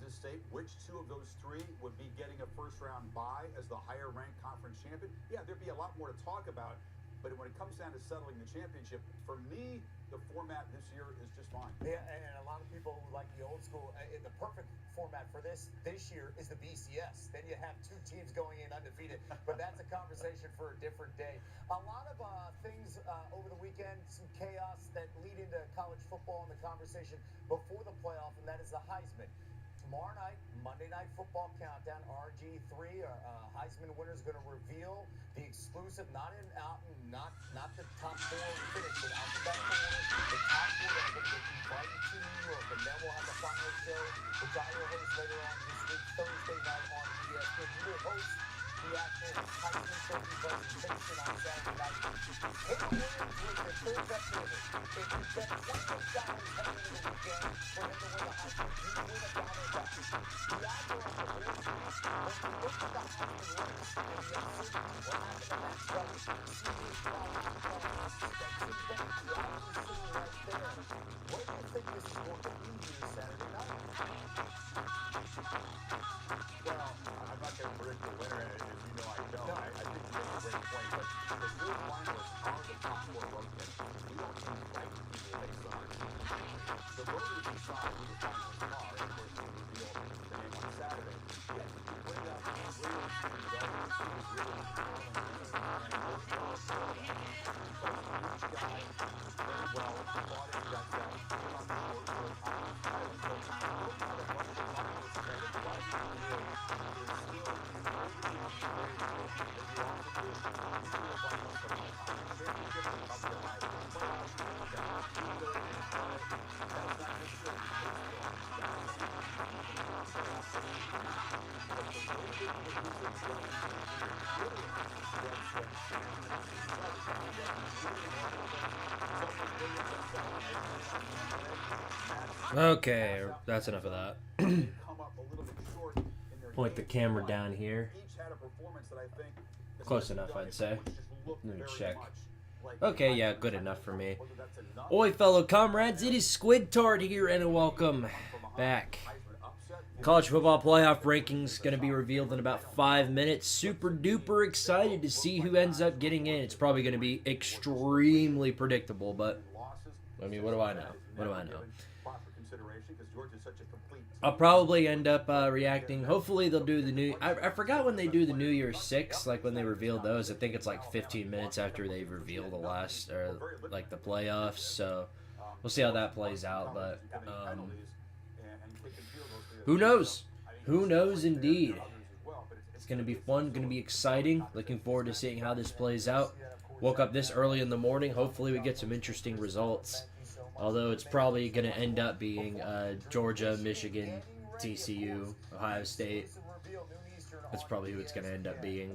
Kansas State. Which two of those three would be getting a first-round bye as the higher-ranked conference champion? Yeah, there'd be a lot more to talk about. But when it comes down to settling the championship, for me, the format this year is just fine. Yeah, and a lot of people who like the old school, the perfect format for this year is the BCS. Then you have two teams going in undefeated. But that's a conversation for a different day. A lot of things over the weekend, some chaos that lead into college football and the conversation before the playoff, and that is the Heisman. Tomorrow night, Monday Night Football Countdown, RG3, Heisman winner is going to reveal the exclusive, not the top four finish, but alphabetical winners. The top four that are going to get invited to New York, and then we'll have the final show, which I will host later on this week, Thursday night on ESPN. You will host the actual Heisman Trophy presentation on Saturday night. Hit Williams with the third best winner. If you bet $20 heading into the weekend for him to win the Heisman, you win $1 back. The odds are on the board. When you look at the Heisman winners and the uncertainty, what happened to Max Duggan, CJ Stroud, Spencer Bennett, the odds are sitting right there. What do you think this is going to mean to you Saturday night? Well, I'm not going to predict the winner, as you know I don't. I think you make a great point, but the real finalists are the top four vote getters. We don't invite people based on their team. The voters decide who the finalists are, and of course, we reveal the name on Saturday. Yes, you bring up Williams, Douglas, who's really very well thought in, that's came on the board for a time. So, look at the bunch of finalists that are Okay, that's enough of that. Point the camera down here. Close enough, I'd say. Let me check. Okay, yeah, good enough for me. Oi, fellow comrades, it is Squidtard here, and welcome back. College football playoff rankings going to be revealed in about 5 minutes. Super duper excited to see who ends up getting in. It's probably going to be extremely predictable, but I mean, what do I know? What do I know? I'll probably end up reacting. Hopefully they'll do the new... I forgot when they do the New Year's 6, like when they revealed those. I think it's like 15 minutes after they reveal the last, or like the playoffs. So we'll see how that plays out. But who knows? Who knows indeed. It's going to be fun, going to be exciting. Looking forward to seeing how this plays out. Woke up this early in the morning. Hopefully we get some interesting results. Although it's probably going to end up being Georgia, Michigan, TCU, Ohio State. That's probably who it's going to end up being.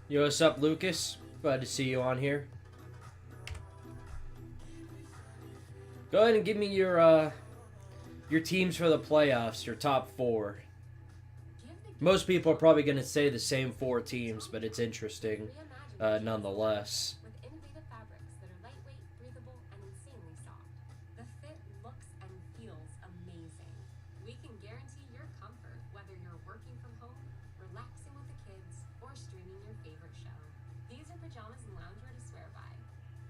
Yo, what's up, Lucas? Glad to see you on here. Go ahead and give me your teams for the playoffs, your top 4. Most people are probably going to say the same 4 teams, but it's interesting nonetheless. With innovative fabrics that are lightweight, breathable, and insanely soft. The fit looks and feels amazing. We can guarantee your comfort, whether you're working from home, relaxing with the kids, or streaming your favorite show. These are pajamas and loungewear to swear by.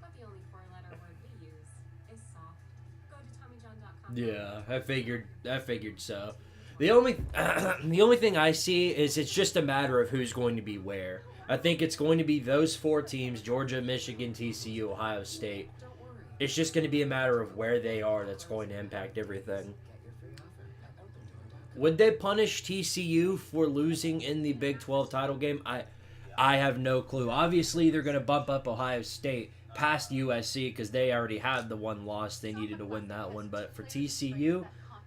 But the only 4-letter word we use is soft. Go to TommyJohn.com. Yeah, I figured so. The only thing I see is it's just a matter of who's going to be where. I think it's going to be those 4 teams, Georgia, Michigan, TCU, Ohio State. It's just going to be a matter of where they are that's going to impact everything. Would they punish TCU for losing in the Big 12 title game? I have no clue. Obviously, they're going to bump up Ohio State past USC because they already had the one loss. They needed to win that one. But for TCU,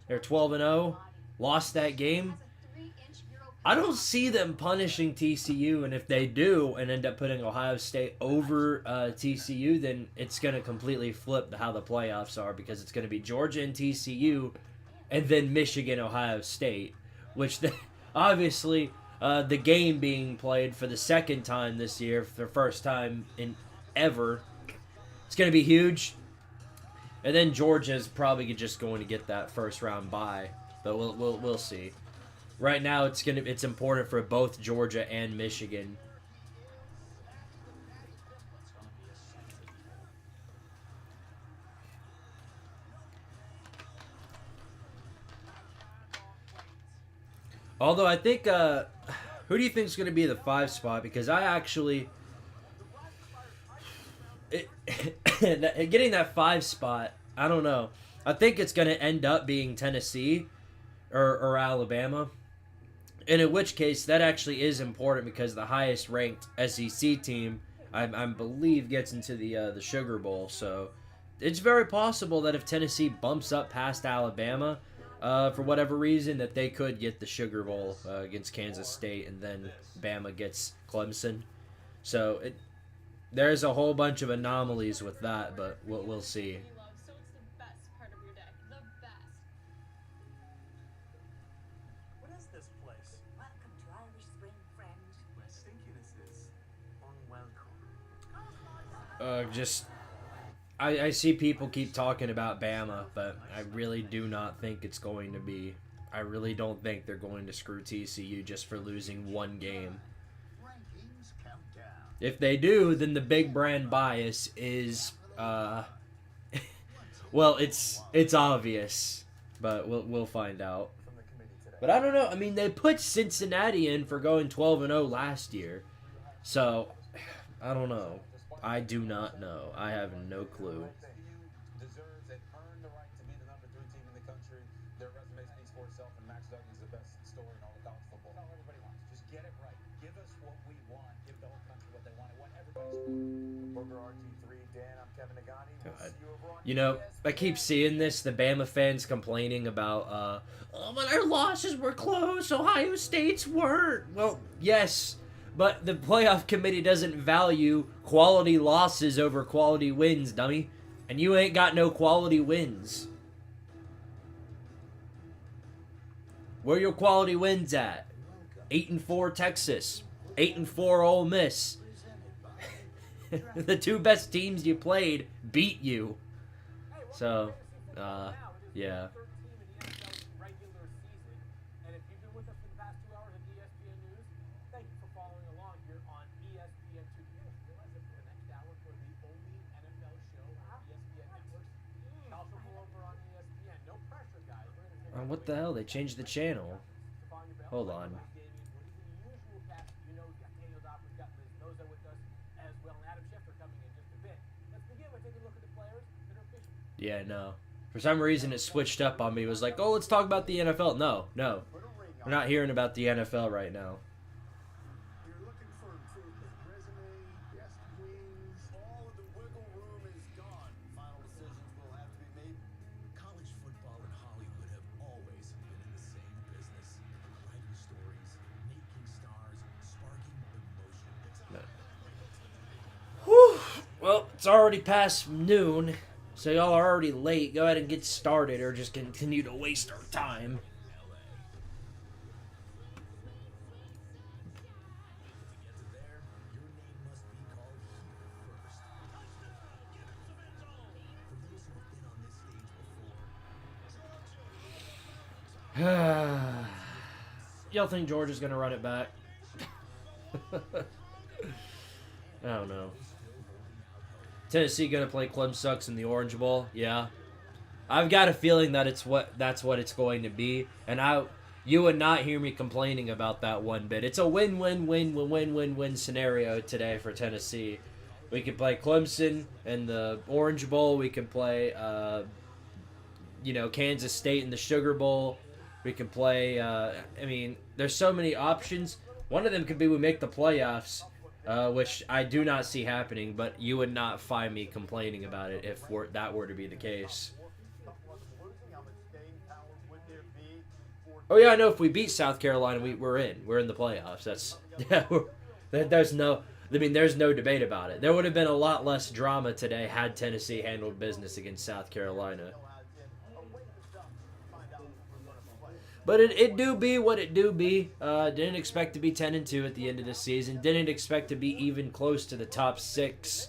they're 12-0, lost that game. I don't see them punishing TCU, and if they do and end up putting Ohio State over TCU, then it's going to completely flip how the playoffs are because it's going to be Georgia and TCU and then Michigan, Ohio State, which obviously the game being played for the second time this year, for the first time in ever, it's going to be huge. And then Georgia's probably just going to get that first round bye, but we'll see. Right now, it's important for both Georgia and Michigan. Although I think, who do you think is going to be the 5 spot? Because I actually, getting that 5 spot, I don't know. I think it's going to end up being Tennessee or Alabama. And in which case, that actually is important because the highest ranked SEC team, I believe, gets into the Sugar Bowl. So it's very possible that if Tennessee bumps up past Alabama, for whatever reason, that they could get the Sugar Bowl against Kansas State, and then Bama gets Clemson. So there's a whole bunch of anomalies with that, but we'll see. I see people keep talking about Bama, but I really do not think it's going to be. I really don't think they're going to screw TCU just for losing one game. If they do, then the big brand bias is, well, it's obvious, but we'll find out. But I don't know. I mean, they put Cincinnati in for going 12-0 last year, so I don't know. I do not know. I have no clue. Deserves and earned the right to be the number 3 team in the country. Their resume speaks for itself, and Max Duggan is the best story in all of college football. That's all everybody wants. Just get it right. Give us what we want. Give the whole country what they want. And what everybody's Booger RG3, Dan, I'm Kevin Nagani. We'll see you over on You know, I keep seeing this, the Bama fans complaining about, but our losses were close, Ohio State's weren't. Well, yes, but the playoff committee doesn't value quality losses over quality wins, dummy. And you ain't got no quality wins. Where your quality wins at? 8-4 Texas. 8-4 Ole Miss. The 2 best teams you played beat you. So, yeah. What the hell? They changed the channel. Hold on. Yeah, no. For some reason, it switched up on me. It was like, oh, let's talk about the NFL. No. We're not hearing about the NFL right now. Well, it's already past noon, so y'all are already late. Go ahead and get started or just continue to waste our time. Y'all think Georgia's going to run it back? I don't know. Tennessee gonna play Clemson in the Orange Bowl, yeah. I've got a feeling that that's what it's going to be, and you would not hear me complaining about that one bit. It's a win-win-win scenario today for Tennessee. We can play Clemson in the Orange Bowl. We can play, Kansas State in the Sugar Bowl. We can play. There's so many options. One of them could be we make the playoffs, which I do not see happening, but you would not find me complaining about it if that were to be the case. Oh yeah, I know. If we beat South Carolina, we're in. We're in the playoffs. That's there's no. I mean, there's no debate about it. There would have been a lot less drama today had Tennessee handled business against South Carolina. But it do be what it do be. Didn't expect to be 10-2 at the end of the season. Didn't expect to be even close to the top 6,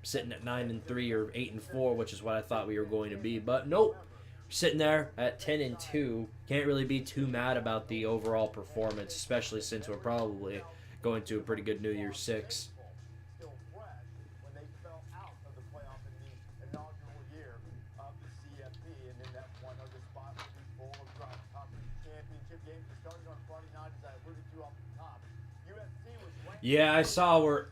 sitting at 9-3 or 8-4, which is what I thought we were going to be. But nope, sitting there at 10-2. Can't really be too mad about the overall performance, especially since we're probably going to a pretty good New Year's 6. When they fell out of the playoff in the inaugural year of the CFB, and in that one other spot with the bowl of conference championship games that started on Friday night, as I alluded to off the top. USC was ranked. Yeah, I saw where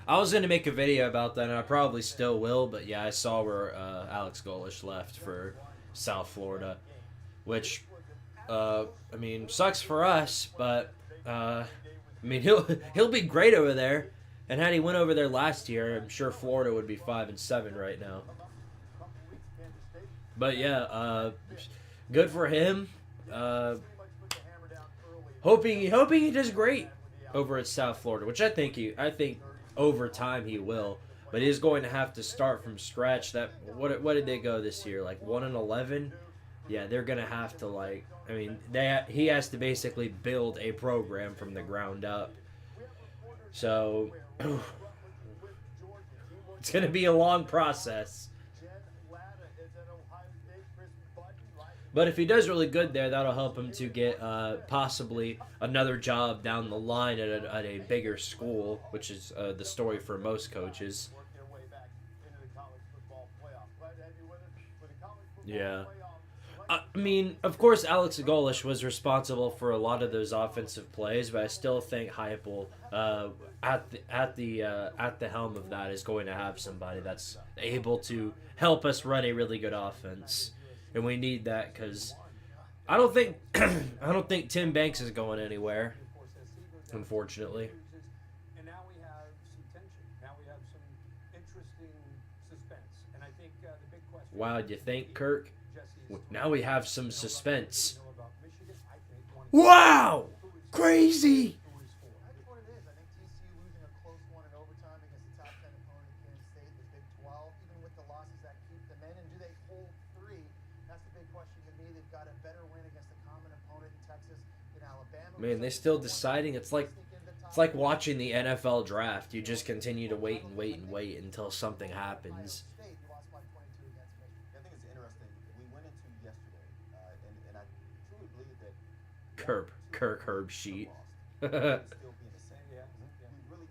I was going to make a video about that, and I probably still will, but yeah, I saw where Alex Golesh left for South Florida, which, I mean, sucks for us, but, I mean, he'll be great over there, and had he went over there last year, I'm sure Florida would be 5-7 right now. But yeah, good for him. Hoping he does great over at South Florida, which I think over time he will. But he's going to have to start from scratch. What did they go this year? Like 1-11? Yeah, they're gonna have to he has to basically build a program from the ground up. So it's gonna be a long process. But if he does really good there, that'll help him to get possibly another job down the line at a bigger school, which is the story for most coaches. Yeah. I mean, of course, Alex Golesh was responsible for a lot of those offensive plays, but I still think Heupel, at the helm of that, is going to have somebody that's able to help us run a really good offense, and we need that because I don't think Tim Banks is going anywhere, unfortunately. And now we have some tension. Now we have some interesting suspense, and I think the big question. Wow, do you think, Kirk? Now we have some suspense. Wow! Crazy! That's what it is. I think TCU losing a close one in overtime against the top 10 opponent in Kansas State, the Big 12, even with the losses that keep them in. And do they hold 3? That's the big question to me. They've got a better win against a common opponent in Texas, in Alabama. Man, they're still deciding. It's like watching the NFL draft. You just continue to wait and wait and wait until something happens. Kirk Herbstreit. We really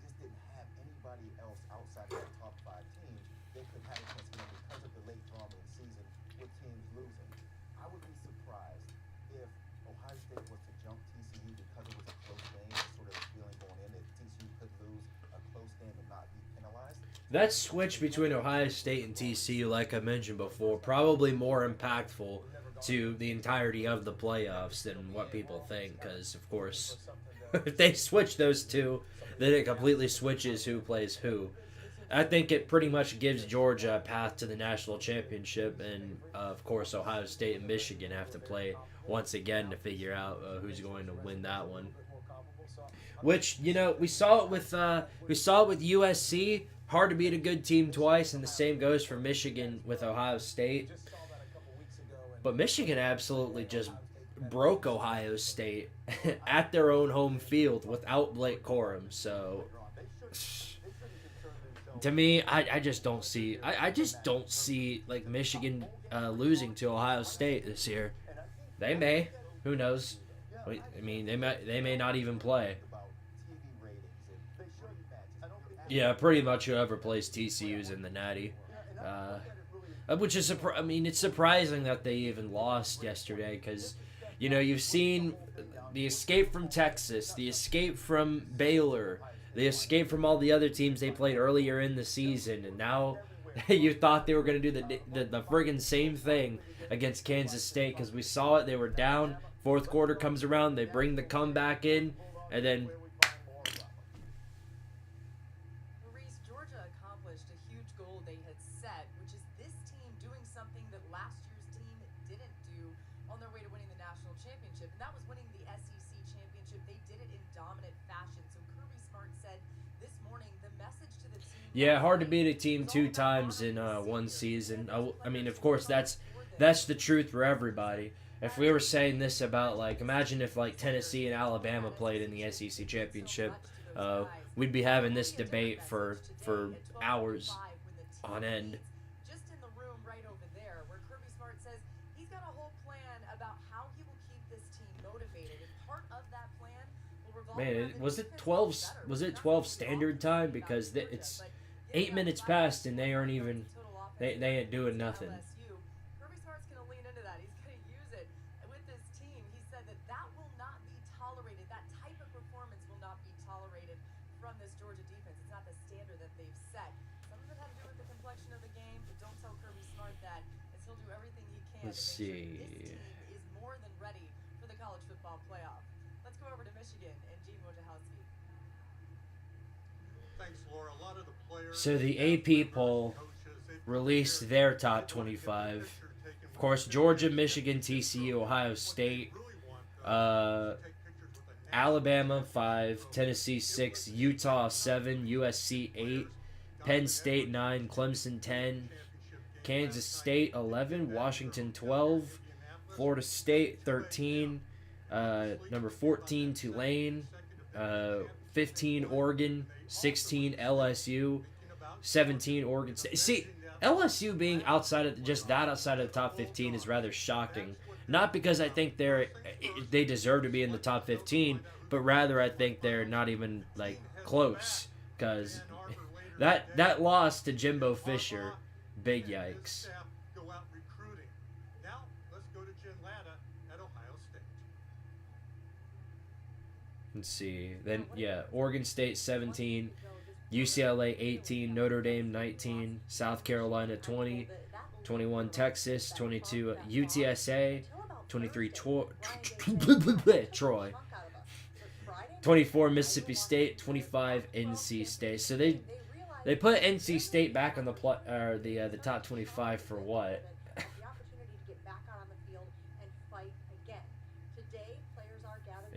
just didn't have anybody else outside of the top 5 teams that could have a chance to win because of the late drama in the season with teams losing. I would be surprised if Ohio State was to jump TCU because it was a close game, sort of the feeling going in that TCU could lose a close game and not be penalized. That switch between Ohio State and TCU, like I mentioned before, probably more impactful to the entirety of the playoffs than what people think, because of course if they switch those two, then it completely switches who plays who. I think it pretty much gives Georgia a path to the national championship, and of course Ohio State and Michigan have to play once again to figure out who's going to win that one. Which, you know, we saw it with USC. Hard to beat a good team twice, and the same goes for Michigan with Ohio State. But Michigan absolutely just broke Ohio State at their own home field without Blake Corum. So, to me, I just don't see like Michigan losing to Ohio State this year. They may, who knows? I mean, they may not even play. Yeah, pretty much whoever plays TCU's in the Natty. Which is, it's surprising that they even lost yesterday because, you know, you've seen the escape from Texas, the escape from Baylor, the escape from all the other teams they played earlier in the season, and now you thought they were going to do the friggin' same thing against Kansas State because we saw it. They were down. Fourth quarter comes around. They bring the comeback in, and then accomplished a huge goal they had set, which is this team doing something that last year's team didn't do on their way to winning the national championship, and that was winning the SEC championship. They did it in dominant fashion. So Kirby Smart said this morning the message to the team. Yeah, hard to beat a team 2 times in one season. I mean, of course, that's the truth for everybody. If we were saying this about, like, imagine if, like, Tennessee and Alabama played in the SEC championship, we'd be having this debate for hours on end. Just in the room right over there, where Kirby Smart says he's got a whole plan about how he will keep this team motivated, and part of that plan will revolve around Was it 12 standard time? Because it's 8 minutes past and they aren't even they ain't doing nothing. Kirby Smart's going to lean into that. He's going to use it with this team. He said that will not be tolerated. That type of performance will not be tolerated from this Georgia defense. It's not the standard that they've set. Some of it had to do with the complexion of the game, but don't tell Kirby Smart that, as he'll do everything he can Let's to make see. sure this team is more than ready for the college football playoff. Let's go over to Michigan and Gene Wojciechowski. Thanks, Laura. A lot of the players, So the AP poll released their top 25. Of course, Georgia, Michigan, TCU, Ohio State, Alabama 5, Tennessee 6, Utah 7, USC 8, Penn State 9, Clemson 10, Kansas State 11, Washington 12, Florida State 13, number 14 Tulane, 15 Oregon, 16 LSU, 17 Oregon State. See, LSU being outside of the top 15 is rather shocking. Not because I think they deserve to be in the top 15, but rather I think they're not even like close. Because that loss to Jimbo Fisher, big yikes. Go out recruiting. Now let's go to Jen Latta at Ohio State. Let's see. Then Oregon State 17, UCLA 18, Notre Dame 19, South Carolina 20, 21 Texas, 22 UTSA, 23 Troy, 24 Mississippi State, 25 NC State. So they put NC State back on the top 25 for what?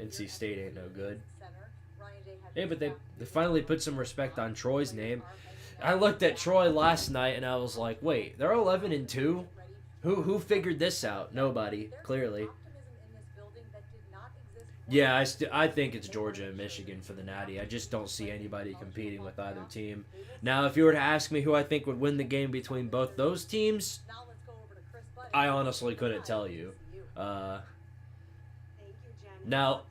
NC State ain't no good. Yeah, but they finally put some respect on Troy's name. I looked at Troy last night and I was like, wait, they're 11-2? Who figured this out? Nobody, clearly. Yeah, I think it's Georgia and Michigan for the Natty. I just don't see anybody competing with either team. Now, if you were to ask me who I think would win the game between both those teams, I honestly couldn't tell you. Now,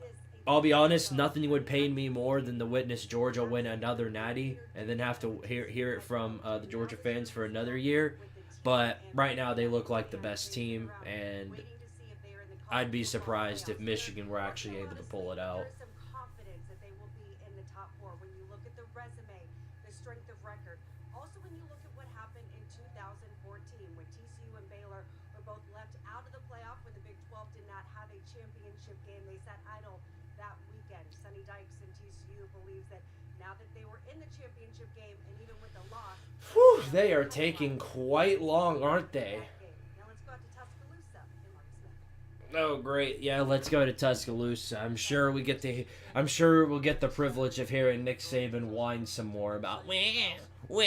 I'll be honest, nothing would pain me more than to witness Georgia win another Natty and then have to hear it from the Georgia fans for another year. But right now they look like the best team, and I'd be surprised if Michigan were actually able to pull it out. There's some confidence that they will be in the top 4 when you look at the resume, the strength of record. Also, when you look at what happened in 2014 when TCU and Baylor were both left out of the playoff when the Big 12 did not have a championship game. They sat idle that weekend. Sonny Dykes and TCU believes that now that they were in the championship game and even with the loss, They are taking quite long, aren't they? now let's go out to Tuscaloosa and Mark Smith. Oh, great. Yeah, let's go to Tuscaloosa. I'm sure we'll get the privilege of hearing Nick Saban whine some more about, look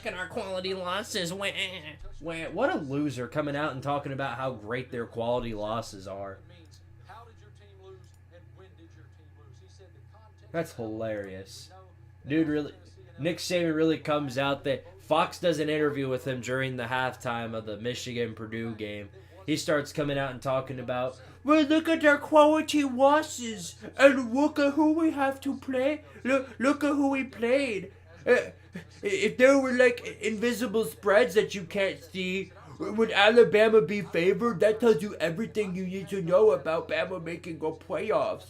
at our quality losses. What a loser coming out and talking about how great their quality losses are. How did your team lose and when did your team lose? He said the context. That's hilarious. Dude, really, Nick Saban really comes out there. Fox does an interview with him during the halftime of the Michigan-Purdue game. He starts coming out and talking about, well, look at our quality losses, and look at who we have to play. Look at who we played. If there were, like, invisible spreads that you can't see, would Alabama be favored? That tells you everything you need to know about Bama making a playoffs.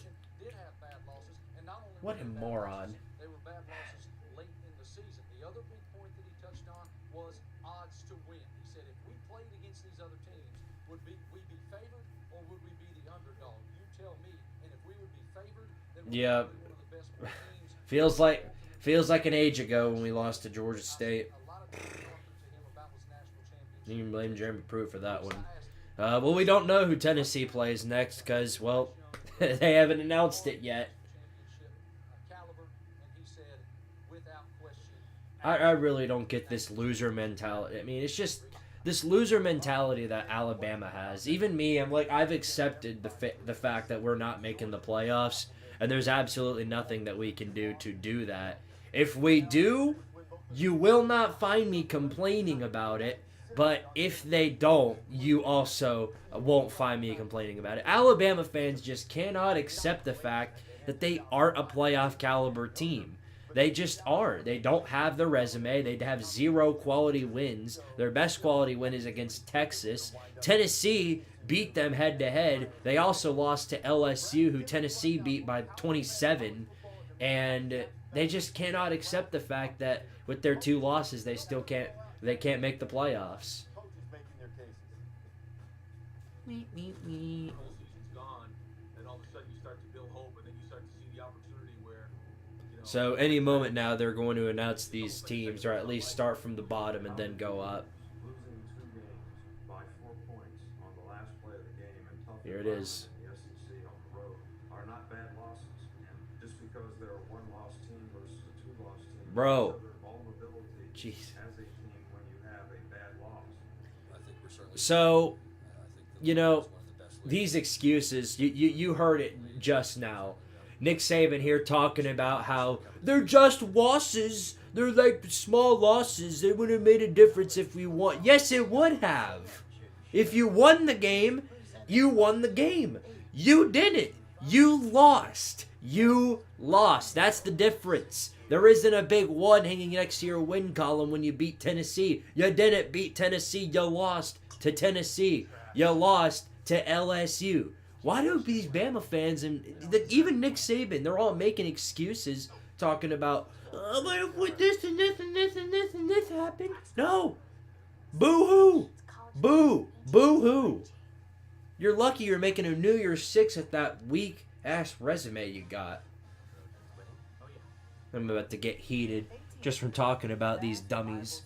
What a moron. They were bad losses late in the season. The other big point that he touched on was odds to win. He said if we played against these other teams, would we be favored or would we be the underdog? You tell me. And if we would be favored, then we would be one of the best teams. Feels like an age ago when we lost to Georgia State. You can blame Jeremy Pruitt for that one. Well, we don't know who Tennessee plays next because, well, they haven't announced it yet. I really don't get this loser mentality. I mean, it's just this loser mentality that Alabama has. Even me, I've accepted the fact that we're not making the playoffs, and there's absolutely nothing that we can do to do that. If we do, you will not find me complaining about it. But if they don't, you also won't find me complaining about it. Alabama fans just cannot accept the fact that they aren't a playoff caliber team. They just are. They don't have the resume. They have 0 quality wins. Their best quality win is against Texas. Tennessee beat them head-to-head. They also lost to LSU, who Tennessee beat by 27. And they just cannot accept the fact that with their 2 losses, they can't make the playoffs. So any moment now, they're going to announce these teams, or at least start from the bottom and then go up. Losing 2 games by 4 points on the last play of the game and tough Here it is. in the SEC on the road are not bad losses. And just because they're a 1-loss team versus a 2-loss team, Bro. their vulnerability Jeez. as a team when you have a bad loss. So, you know, these excuses, you heard it just now. Nick Saban here talking about how they're just losses. They're like small losses. It would have made a difference if we won. Yes, it would have. If you won the game, you won the game. You did it. You lost. You lost. That's the difference. There isn't a big 1 hanging next to your win column when you beat Tennessee. You didn't beat Tennessee. You lost to Tennessee. You lost to LSU. Why do these Bama fans and even Nick Saban, they're all making excuses talking about, what if this and this and this and this and this happened? No. Boo-hoo. Boo. Boo-hoo. You're lucky you're making a New Year's 6 at that weak-ass resume you got. I'm about to get heated just from talking about these dummies.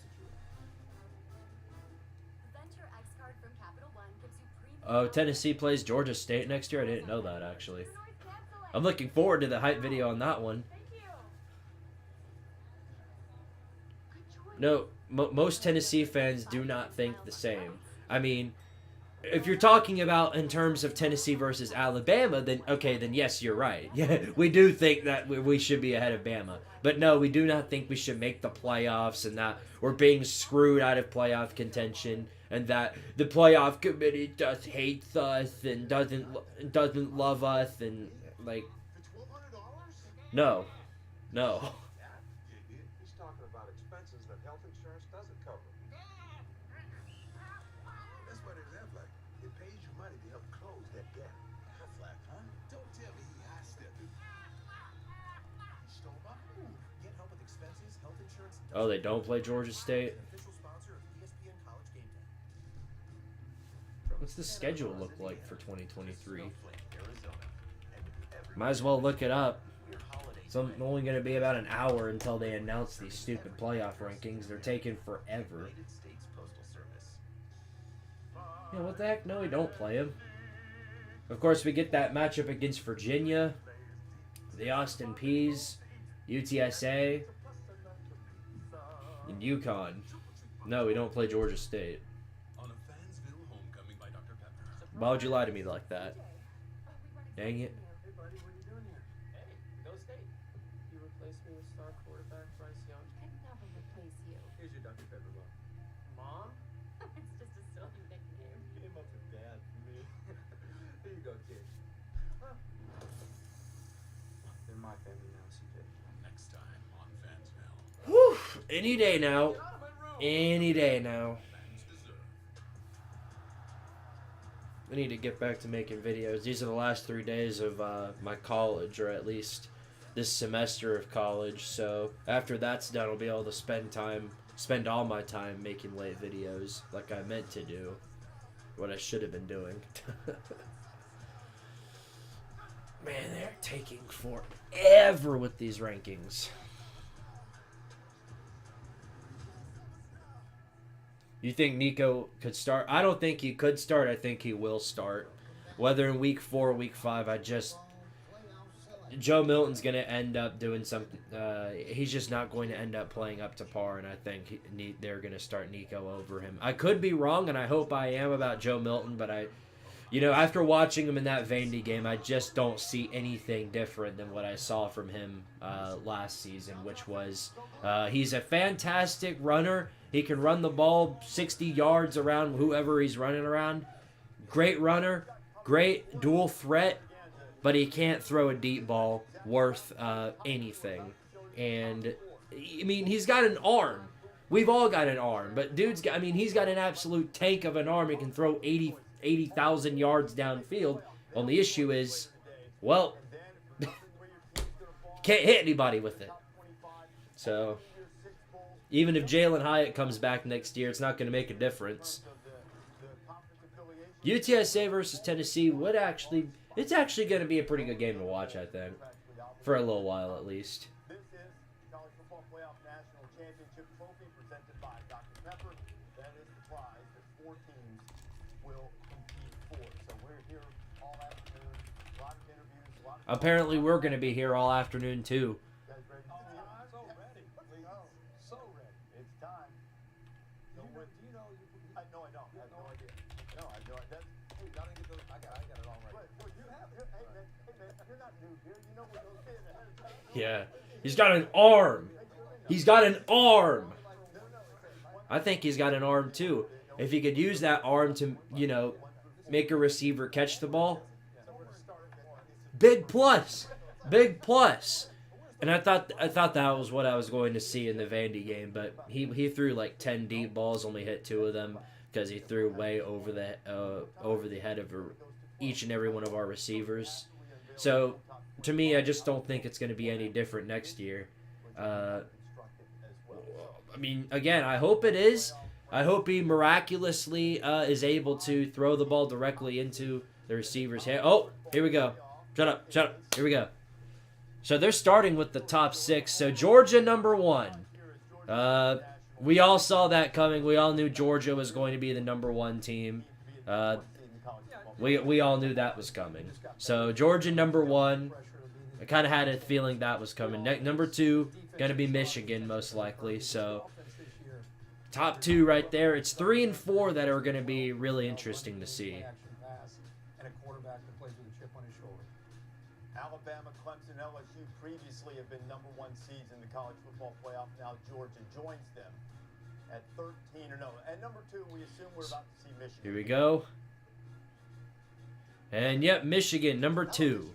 Oh, Tennessee plays Georgia State next year? I didn't know that, actually. I'm looking forward to the hype video on that one. No, most Tennessee fans do not think the same. I mean, if you're talking about in terms of Tennessee versus Alabama, then okay, then yes, you're right. Yeah, we do think that we should be ahead of Bama. But no, we do not think we should make the playoffs and that we're being screwed out of playoff contention. And that the playoff committee just hates us and doesn't love us and like no. He's talking about expenses that health insurance doesn't cover. That's what it is like. It pays you money to help close that gap. Flat, huh? Don't tell me he high-stepping. He stole my food. Get help with expenses, health insurance. Oh, they don't play Georgia State? What's the schedule look like for 2023? Might as well look it up. It's only going to be about an hour until they announce these stupid playoff rankings. They're taking forever. Yeah, what the heck? No, we don't play them. Of course, we get that matchup against Virginia, the Austin Peas, UTSA, and UConn. No, we don't play Georgia State. Why would you lie to me like that? Dang it. Hey, buddy, what are you doing here? Hey, go State. You replaced me with star quarterback Bryce Young. I'd never replace you. Here's your Dr. Pepper mom. Mom? It's just a silly nickname. Came up with dad for me. Here you go, kid. They're my family now, CJ. Next time on Fansville. Whew. Any day now. Any day now. I need to get back to making videos. These are the last 3 days of my college, or at least this semester of college. So after that's done, I'll be able to spend all my time making late videos like I meant to do. What I should have been doing. Man, they're taking forever with these rankings. You think Nico could start? I don't think he could start. I think he will start. Whether in week 4 or week 5, Joe Milton's going to end up doing something. He's just not going to end up playing up to par, and I think they're going to start Nico over him. I could be wrong, and I hope I am about Joe Milton, but after watching him in that Vandy game, I just don't see anything different than what I saw from him last season, which was he's a fantastic runner. He can run the ball 60 yards around whoever he's running around. Great runner, great dual threat, but he can't throw a deep ball worth anything. And, I mean, he's got an arm. We've all got an arm, but he's got an absolute tank of an arm. He can throw 80,000 yards downfield. Only issue is, well, can't hit anybody with it. So, even if Jalen Hyatt comes back next year, it's not going to make a difference. UTSA versus Tennessee it's actually going to be a pretty good game to watch, I think, for a little while at least. This is College Football Playoff National Championship Trophy presented by Dr. Pepper. That is the prize that 4 teams will compete for. So we're here all afternoon. A lot of interviews. Apparently, we're going to be here all afternoon, too. You guys ready? So ready. So ready. It's time. Do you know? No, I don't. I have no idea. No, I have no idea. Hey, y'all didn't get those. I got it all right. Well, you have. Hey, man, you're not new here. You know what those kids ahead of time. Yeah. He's got an arm. He's got an arm. I think he's got an arm, too. If he could use that arm to, make a receiver catch the ball, big plus. Big plus. And I thought that was what I was going to see in the Vandy game, but he threw like 10 deep balls, only hit 2 of them because he threw way over the head of each and every one of our receivers. So, to me, I just don't think it's going to be any different next year. Again, I hope it is. I hope he miraculously is able to throw the ball directly into the receiver's hand. Oh, here we go. Shut up. Here we go. So they're starting with the top 6. So Georgia, number 1. We all saw that coming. We all knew Georgia was going to be the number 1 team. We all knew that was coming. So Georgia, number 1. I kind of had a feeling that was coming. Number 2, going to be Michigan, most likely. So top 2 right there. It's 3 and 4 that are going to be really interesting to see. And a quarterback that plays with a chip on his shoulder. Alabama, Clemson, LSU previously have been number 1 seeds in the college football playoff. Now Georgia joins them at 13 or no. At number 2, we assume we're about to see Michigan. Here we go. And yep, Michigan, number 2.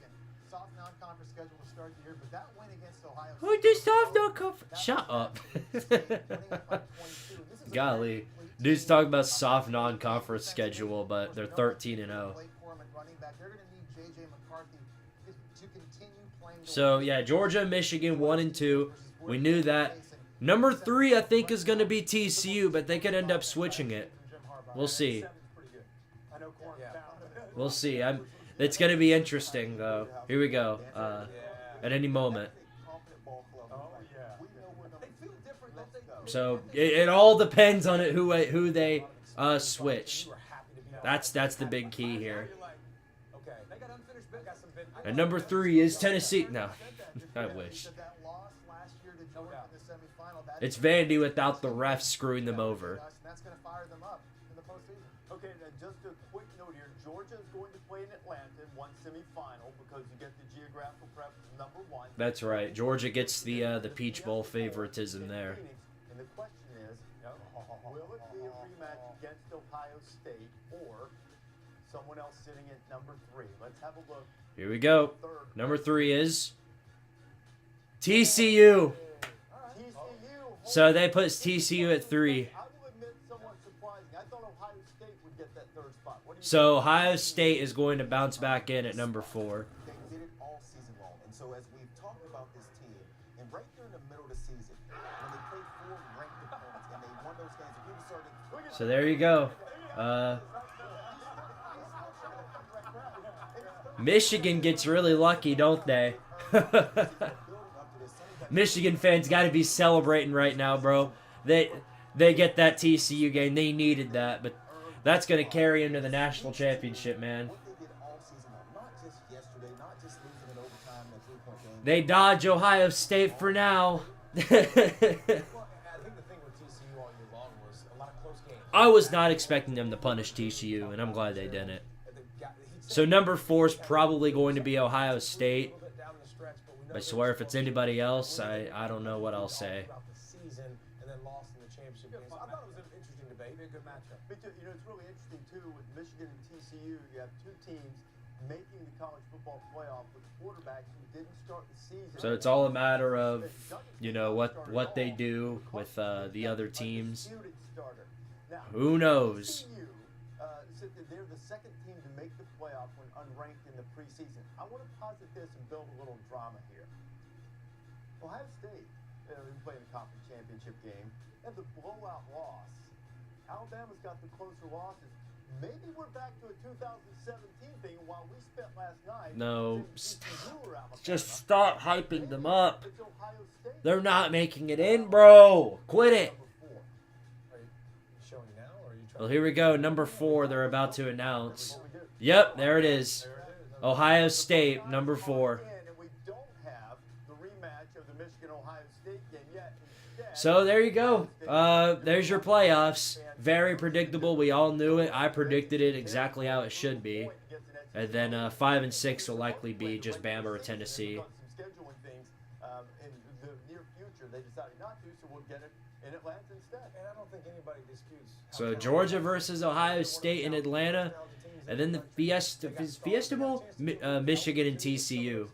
Soft non-conference schedule to start the year, but that win against Ohio State. Who did soft non-conference? Shut up. Golly. Dude's talking about soft non-conference schedule, but they're 13 and 0. So yeah, Georgia, Michigan, 1 and 2. We knew that. Number 3, I think, is going to be TCU, but they could end up switching it. We'll see. We'll see. It's going to be interesting, though. Here we go. At any moment. So it all depends on who they switch. That's the big key here. And number 3 is Tennessee. No, I wish. It's Vandy without the refs screwing them over. Okay, then just a quick note here. Georgia is going to play in Atlanta in 1 semifinal because you get the geographical preference number 1. That's right. Georgia gets the Peach Bowl favoritism there. And the question is, will it be a rematch against Ohio State or someone else sitting at number 3? Let's have a look. Here we go. Number 3 is TCU. So they put TCU at 3. So Ohio State is going to bounce back in at number 4. They did it all season long. And so as we've talked about this team, and right there in the middle of the season, when they played 4 ranked opponents and they won those games, and people started... So there you go. Michigan gets really lucky, don't they? Michigan fans got to be celebrating right now, bro. they get that TCU game. They needed that, but that's going to carry into the national championship, man. What they did all season long, not just yesterday, not just losing in overtime in a 3-point game. They dodge Ohio State for now. Well, I think the thing with TCU all year long was a lot of close games. I was not expecting them to punish TCU, and I'm glad they didn't. So number 4 is probably going to be Ohio State. I swear if it's anybody else, I don't know what I'll say. About the season and then lost in the championship game. So I thought it was an interesting debate, a good matchup. Because, it's really interesting, too, with Michigan and TCU, you have two teams making the college football playoff with quarterbacks who didn't start the season. So it's all a matter of, what they do with the other teams. Who knows? They're the second team to make the playoff when unranked in the preseason. I want to posit this and build a little drama here. Ohio State, playing the conference championship game, and the blowout loss. Alabama's got the closer losses. Maybe we're back to a 2017 thing while we spent last night. No, just stop hyping them up. They're not making it in, bro. Quit it. Well, here we go. Number 4, they're about to announce. Yep, there it is. Ohio State, number 4. So there you go. There's your playoffs. Very predictable. We all knew it. I predicted it exactly how it should be. And then 5 and 6 will likely be just Bama or Tennessee. So Georgia versus Ohio State in Atlanta, and then the Fiesta Bowl, Michigan and TCU.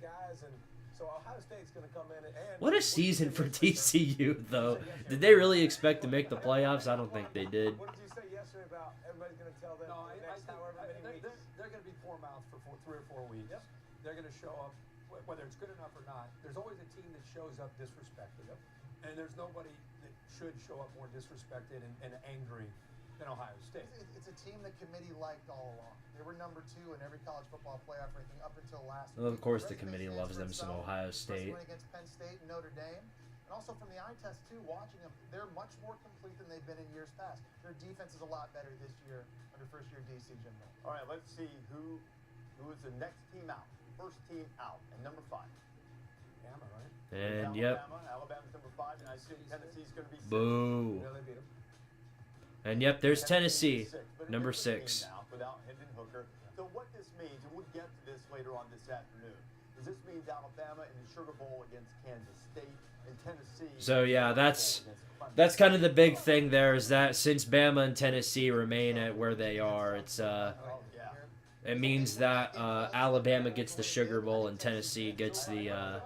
What a season for TCU, though. Did they really expect to make the playoffs? I don't think they did. What did you say yesterday about everybody's going to tell them they're going to be poor mouths for 3 or 4 weeks. Yep. They're going to show up, whether it's good enough or not. There's always a team that shows up disrespected. Yep. And there's nobody that should show up more disrespected and angry than Ohio State. It's a team the committee liked all along. They were number 2 in every college football playoff ranking up until last week. Well, of course the committee loves them some Ohio State. Against Penn State and Notre Dame. And also from the eye test, too, watching them, they're much more complete than they've been in years past. Their defense is a lot better this year under first-year DC Jim Miller. All right, let's see who is the next team out. First team out, and number 5. Alabama, right? And yep. Alabama's number 5, and I assume Tennessee's going to be 6. Boo. Yeah, they beat them. And yep, there's Tennessee, number 6. Without Hendon Hooker. So what this means, and we'll get to this later on this afternoon, is this means Alabama in the Sugar Bowl against Kansas State and Tennessee. So yeah, that's kind of the big thing there, is that since Bama and Tennessee remain at where they are, it means that Alabama gets the Sugar Bowl and Tennessee gets the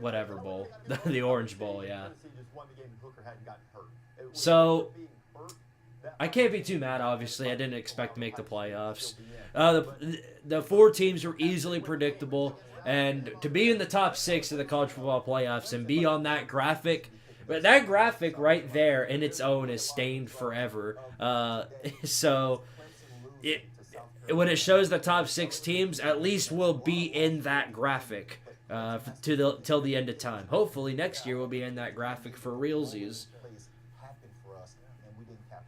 whatever bowl, the Orange Bowl, yeah. So I can't be too mad, obviously. I didn't expect to make the playoffs. The 4 teams were easily predictable, and to be in the top 6 of the college football playoffs and be on that graphic, but that graphic right there in its own is stained forever. So when it shows the top 6 teams, at least we'll be in that graphic till the end of time. Hopefully next year we'll be in that graphic for realsies.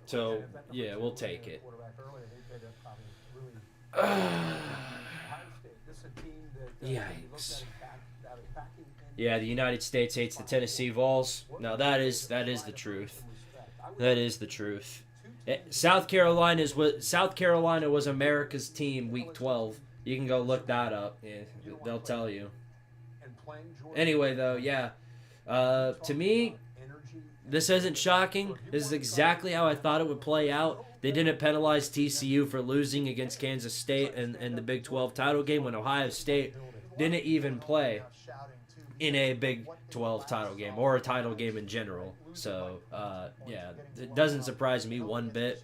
So, yeah, we'll take it. Yikes. Yeah, the United States hates the Tennessee Vols. No, that is the truth. That is the truth. South Carolina was America's team week 12. You can go look that up. Yeah, they'll tell you. Anyway, though, yeah. To me, this isn't shocking. This is exactly how I thought it would play out. They didn't penalize TCU for losing against Kansas State in the Big 12 title game when Ohio State didn't even play in a Big 12 title game or a title game in general. So, yeah, it doesn't surprise me one bit.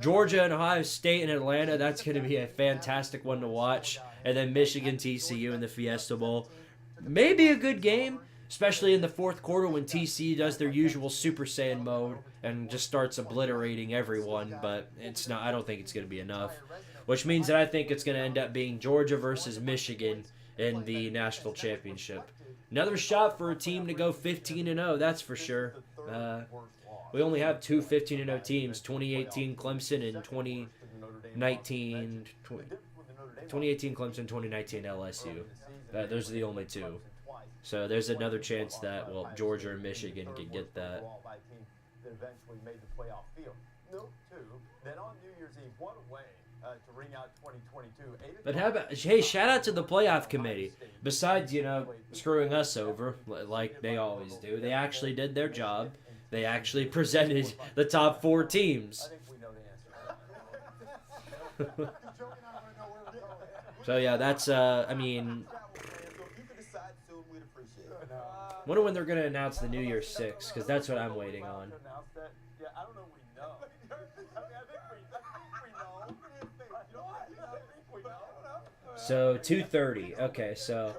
Georgia and Ohio State and Atlanta, that's going to be a fantastic one to watch. And then Michigan, TCU in the Fiesta Bowl. Maybe a good game, especially in the fourth quarter when TCU does their usual Super Saiyan mode and just starts obliterating everyone. But it's not. I don't think it's going to be enough. Which means that I think it's going to end up being Georgia versus Michigan in the national championship. Another shot for a team to go 15-0, that's for sure. We only have two 15-0 teams, 2018 Clemson and 2019 Clemson, 2019 LSU. Those are the only two. So there's another chance that, well, Georgia or Michigan could get that. Eventually made the playoff field. Note, too, that on New Year's Eve, what a way to ring out 2022. But how about, hey, shout out to the playoff committee. Besides, you know, screwing us over like they always do, they actually did their job. They actually presented the top 4 teams. I think we know the answer. So yeah, that's I mean, wonder when they're gonna announce the New Year's 6, because that's what I'm waiting on. Yeah, I don't know. We know. So 2:30. Okay, so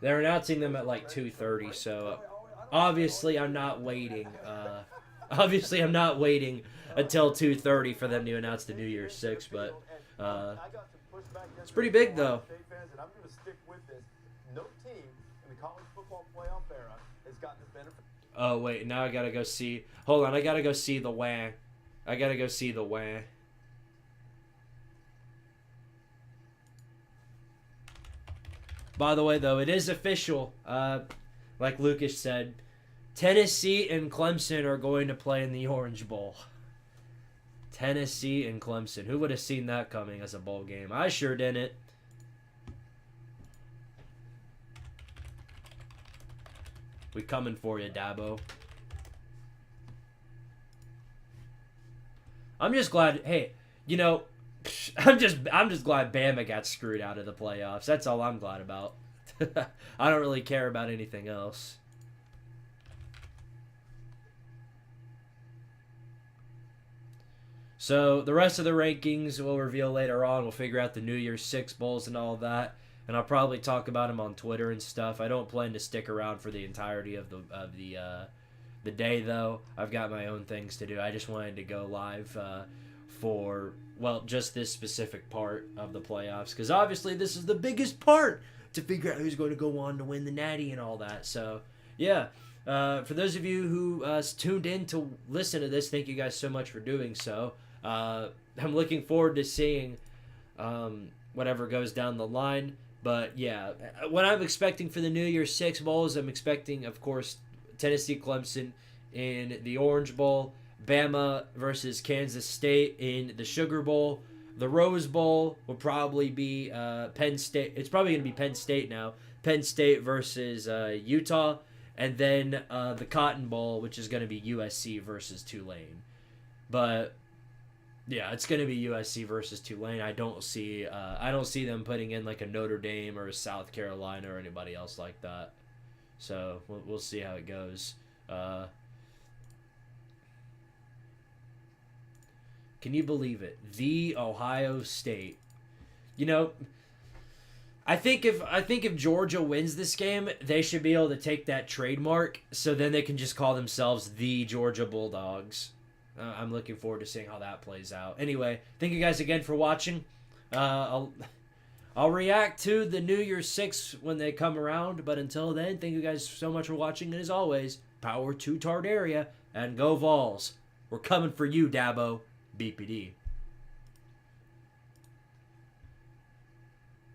they're announcing them at like 2:30. So obviously I'm not waiting. Obviously I'm not waiting until 2:30 for them to announce the New Year's 6. But it's pretty big though. I'm going to stick with this. No team in the college football playoff era has gotten the benefit. Oh wait, now I gotta go see. Hold on, I gotta go see the WAN. I gotta go see the WAN. By the way, though, it is official. Like Lucas said, Tennessee and Clemson are going to play in the Orange Bowl. Tennessee and Clemson. Who would have seen that coming as a bowl game? I sure didn't. We coming for you, Dabo. I'm just glad. Hey, you know, I'm just glad Bama got screwed out of the playoffs. That's all I'm glad about. I don't really care about anything else. So the rest of the rankings we'll reveal later on. We'll figure out the New Year's 6 bowls and all that, and I'll probably talk about them on Twitter and stuff. I don't plan to stick around for the entirety of the day, though. I've got my own things to do. I just wanted to go live for, well, just this specific part of the playoffs, because obviously this is the biggest part to figure out who's going to go on to win the Natty and all that. So yeah, for those of you who tuned in to listen to this, thank you guys so much for doing so. I'm looking forward to seeing whatever goes down the line. But yeah, what I'm expecting for the New Year's 6 bowls, I'm expecting, of course, Tennessee Clemson in the Orange Bowl, Bama versus Kansas State in the Sugar Bowl. The Rose Bowl will probably be Penn State. It's probably going to be Penn State now. Penn State versus Utah. And then the Cotton Bowl, which is going to be USC versus Tulane. But yeah, it's going to be USC versus Tulane. I don't see them putting in like a Notre Dame or a South Carolina or anybody else like that. So we'll see how it goes. Can you believe it? The Ohio State. You know, I think if Georgia wins this game, they should be able to take that trademark, so then they can just call themselves the Georgia Bulldogs. I'm looking forward to seeing how that plays out. Anyway, thank you guys again for watching. I'll react to the New Year's 6 when they come around, but until then, thank you guys so much for watching, and as always, power to Tardaria, and go Vols. We're coming for you, Dabo. BPD.